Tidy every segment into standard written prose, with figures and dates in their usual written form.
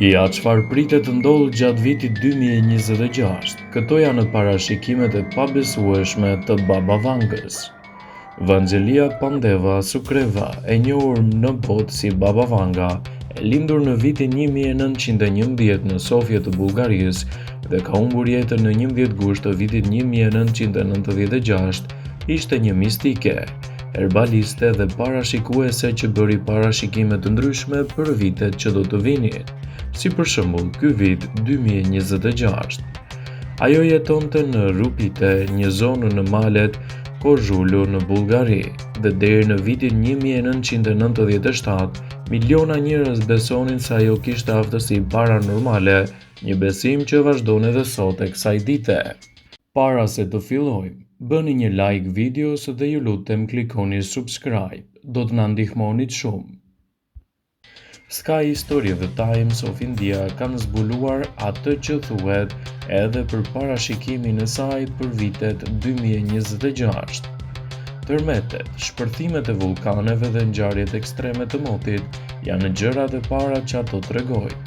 Ja çfarë pritet të ndodhë gjatë vitit 2026? Këto janë parashikimet e pabesueshme të Baba Vangës. Vanxelia Pandeva Sukreva, e njohur në botë si Baba Vanga, e lindur në vitin 1911 në Sofje të Bullgarisë dhe ka humbur jetën në 11 gusht të vitit 1996, ishte një mistike, herbaliste dhe parashikuese që bëri parashikime të ndryshme për vitet që do të vinin, si për shembull ky vit 2026. Ajo jetonte në Rupite, një zonë në malet Kozhulu në Bullgari, dhe deri në vitin 1997, miliona njerëz besonin se ajo kishte aftësi paranormale, një besim që vazhdon edhe sot e kësaj dite. Para se të fillojmë, bëni një like videos dhe ju lutem klikoni subscribe, do të na ndihmonit shumë. Sky Story The Times of India kanë zbuluar atë që thuhet edhe për parashikimin e saj për vitet 2026. Tërmetet, shpërthimet e vulkaneve dhe ngjarjet ekstreme të motit janë gjërat e para që ato tregojnë.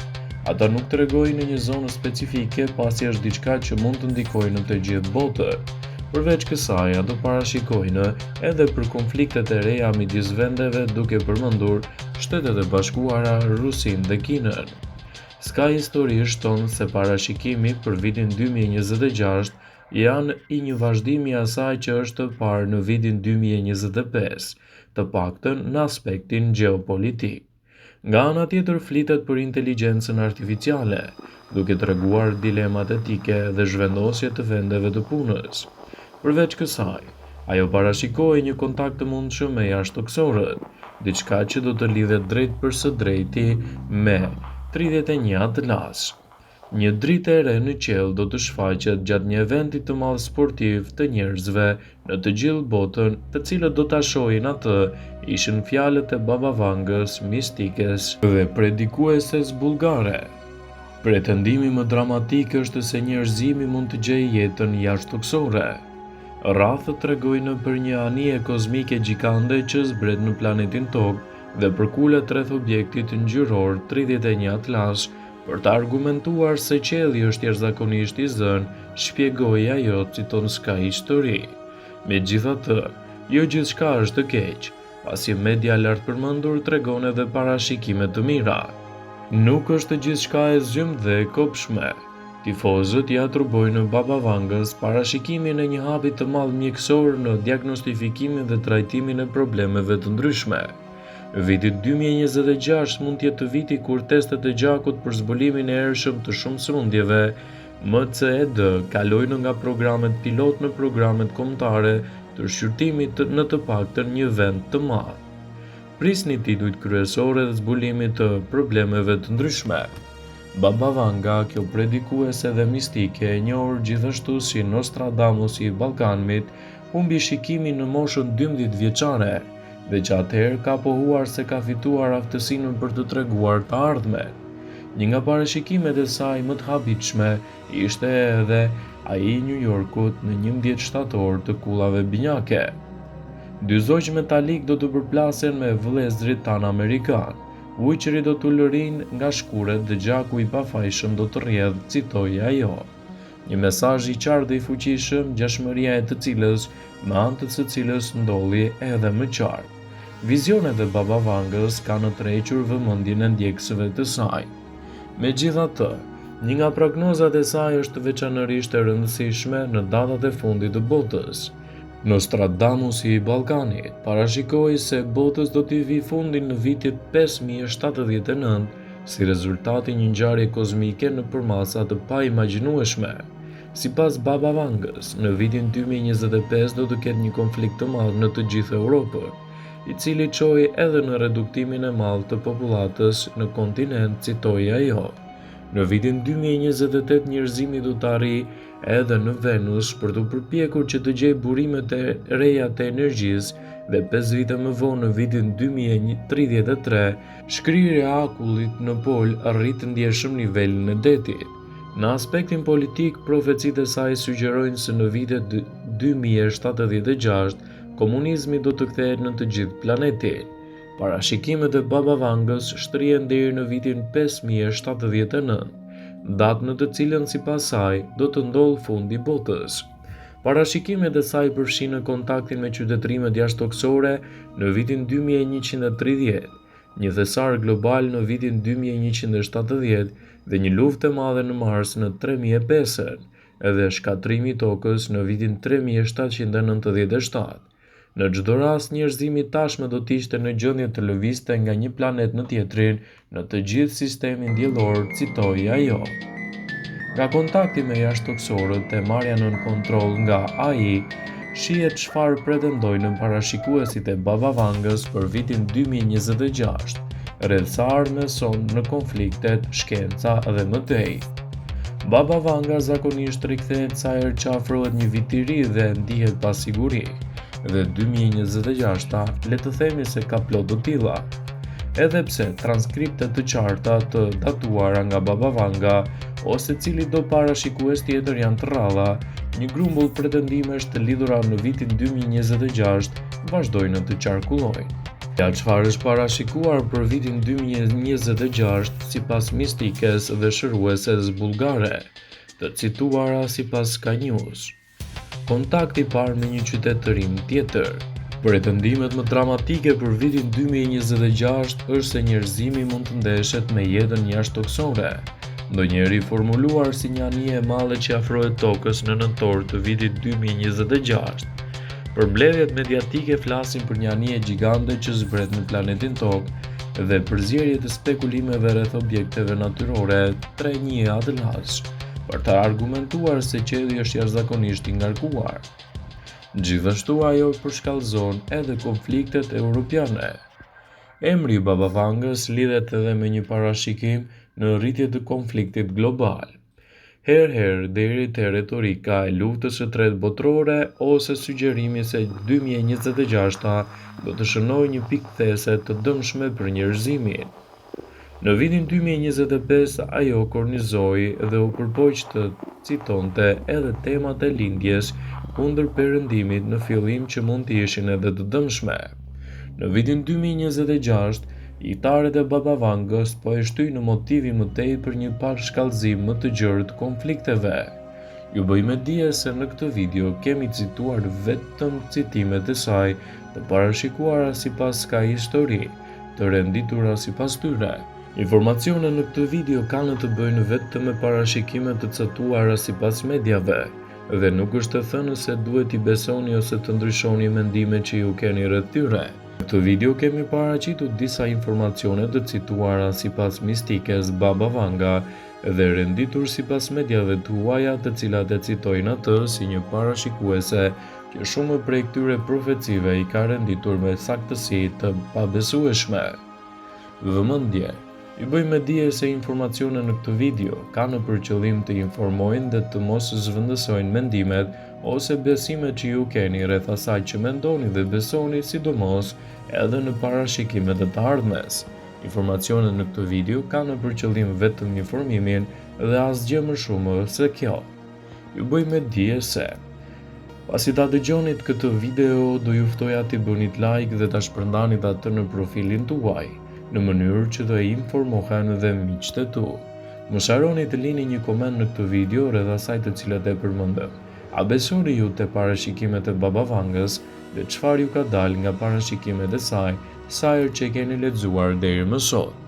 Ata nuk tregojnë në një zonë specifike pasi është diçka që mund të ndikojë në të gjithë botën. Përveç kësaj, ato parashikojnë edhe për konfliktet e reja midis vendeve, duke përmendur Shtetet e Bashkuara, Rusinë dhe Kinën. Sky Story shton se parashikimi për vitin 2026 janë i një vazhdimi i asaj që është parë në vitin 2025, të paktën në aspektin gjeopolitik. Nga ana tjetër flitet për inteligjencën artificiale, duke treguar dilemat etike dhe zhvendosje të vendeve të punës. Përveç kësaj, ajo parashikoi një kontakt të mundshëm me jashtëtokësorët, diçka që do të lidhet drejt për së drejti me 31 Atlas. Një dritë e re në qiell do të shfaqet gjatë një eventi të madh sportiv të njerëzve në të gjithë botën, të cilët do ta shohin atë, ishin fjalët e Baba Vangës, mistikes dhe predikueses bullgare. Pretendimi më dramatik është se njerëzimi mund të gjejë jetën jashtëtoksore. Rrathët tregojnë për një anije kozmike gjikande që zbret në planetin Tokë dhe përkulet rreth objektit ngjyror 31 Atlas. Për të argumentuar se qielli është jashtëzakonisht i zënë, shpjegoi ajo, citon Sky Story. Megjithatë, jo gjithçka është të keq, pasi media lart përmendur tregon edhe parashikime të mira. Nuk është gjithçka e zymt dhe e kopshme. Tifozët ja atribojnë Baba Vangës parashikimin e një hapi të madh mjekësor në diagnostifikimin dhe trajtimin e problemeve të ndryshme. Viti 2026 mund të jetë viti kur testet e gjakut për zbulimin e errëshëm të shumë sëmundjeve, MCED, kalojnë nga programet pilot në programet kombëtare të shqyrtimit në të paktën një vend të madh. Prisni titujt kryesore dhe zbulimit të problemeve të ndryshme. Baba Vanga, kjo predikuese dhe mistike, e njohur gjithashtu si Nostradamusi i Ballkanit, humbi shikimin në moshën 12 vjeçare, dhe që atëherë ka pohuar se ka fituar aftësinë për të treguar të ardhmen. Një nga parashikimet e saj më të habitshme ishte edhe ai i New Yorkut në 11 shtator të kullave binjake. Dy zogj metalik do të përplasen me vëllezërit tanë amerikan. Ujqëri do të lërin nga shkuret dhe gjaku i pafajshëm do të rrjedh, citoi ajo. Një mesazh i qartë dhe i fuqishëm, ngjashmëria e të cilës, me anë të së cilës ndolli edhe më qartë. Vizionet e Baba Vangës kanë tërhequr vëmendjen e ndjekësve të saj. Megjithatë, një nga prognozat e saj është veçanërisht e rëndësishme në datat e fundit të botës. Nostradamusi i Ballkanit parashikoi se botës do t'i vi fundi në vitin 5079 si rezultati një ngjarje kozmike në përmasa të paimagjinueshme. Sipas Baba Vangës, në vitin 2025 do të ketë një konflikt të madh në të gjithë Europën, i cili çoi edhe në reduktimin e madh të popullatës në kontinent, citoi ajo. Në vitin 2028 njerëzimi do të arrijë edhe në Venus për të përpjekur që të gjejë burimet e reja të energjisë dhe 5 vite më vonë në vitin 2033 shkrirja e akullit në pol arrit të ndjeshëm nivelin e detit. Në aspektin politik, profecitë e saj sugjerojnë se në vitet 2076 komunizmi do të kthehet në të gjithë planetin. Parashikimet e Baba Vangës shtrihen deri në vitin 5079, datë në të cilën sipas saj do të ndodhë fundi i botës. Parashikimet e saj përfshin kontaktin me qytetrimet jashtëtoksore në vitin 2130, një thesar global në vitin 2170 dhe një luftë e madhe në Mars në 3005, edhe shkatrimi i tokës në vitin 3797. Në çdo rast, njerëzimi tashmë do të ishte në gjendje të lëvizte nga një planet në tjetrin në të gjithë sistemin diellor, citoi ajo. Nga kontakti me jashtëtoksorët e marrja nën kontroll nga AI, shihet çfarë pretendojnë parashikuesit e Baba Vangës për vitin 2026, rreth sa armë son në konfliktet, shkenca dhe mëtej. Baba Vanga zakonisht rikthehet sa herë që afrohet një vit i ri dhe ndihet pa siguri, dhe 2026 le të themi se ka plot të tilla. Edhe pse transkripte të qarta të datuara nga Baba Vanga ose cili do parashikues tjetër janë të rralla, një grumbull pretendimesh të lidhura në vitin 2026 vazhdojnë të qarkullojnë. Ja çfarë është parashikuar për vitin 2026 sipas mistikes dhe shërueses bullgare, të cituara sipas Sky News. Kontakti i parë me një qytet të rim tjetër. Pretendimet më dramatike për vitin 2026 është se njerëzimi mund të ndeshet me jetën jashtëtoksore, ndonjëherë formuluar si një anije e madhe që afrohet tokës në nëntor të vitit 2026. Përmbledhjet mediatike flasin për një anije gjigande që zbret në planetin Tokë dhe përzierje të spekulimeve rreth objekteve natyrore tre një atëlas, për të argumentuar se qielli është jashtëzakonisht i ngarkuar. Gjithashtu ajo përshkallëzon edhe konfliktet europiane. Emri i Baba Vangës lidhet edhe me një parashikim në rritje të konfliktit global. Herë deri te retorika e luftës së tretë botërore ose sugjerimi se 2026 do të shënojë një pikë these të dëmshme për njerëzimin. Në vitin 2025 ajo kornizoi dhe u përpoq të citonte edhe temat e lindjes kundër perëndimit në fillim që mund të ishin edhe të dëmshme. Në vitin 2026 Itaret e Baba Vangës po e shtyjnë motivi më tej për një parashkallëzim më të gjerë të konflikteve. Ju bëjmë dije se në këtë video kemi cituar vetëm citimet e saj të parashikuara sipas Sky Histori, të renditura sipas tyre. Informacionet në këtë video kanë të bëjnë vetëm me parashikime të caktuara sipas mediave, dhe nuk është të thënë se duhet i besoni ose të ndryshoni mendimet që ju keni rreth tyre. Në këtë video kemi paraqitur disa informacione të cituara sipas mistikes Baba Vanga dhe renditur sipas mediave tuaja, të cilat e citojnë atë si një parashikuese që shumë prej këtyre profecive i ka renditur me saktësi të pabesueshme. Vëmendje. Ju bëjmë dije se informacionet në këtë video kanë për qëllim të informojnë dhe të mos zhvendësojnë mendimet ose besimet që ju keni rreth asaj që mendoni dhe besoni, sidomos edhe në parashikimet e të ardhmes. Informacionet në këtë video kanë për qëllim vetëm informimin dhe asgjë më shumë se kjo. Ju bëjmë dije se pasi ta dëgjonit këtë video, do ju ftoja t'i bënit like dhe ta shpërndanit atë në profilin tuaj, në mënyrë që të informohen dhe miqtë e tu. Mos harroni të lini një koment në këtë video rreth asaj të cilat e përmendëm. A besoni ju te parashikimet e Baba Vangës dhe çfarë ju ka dalë nga parashikimet e saj sa herë që keni lexuar deri më sot?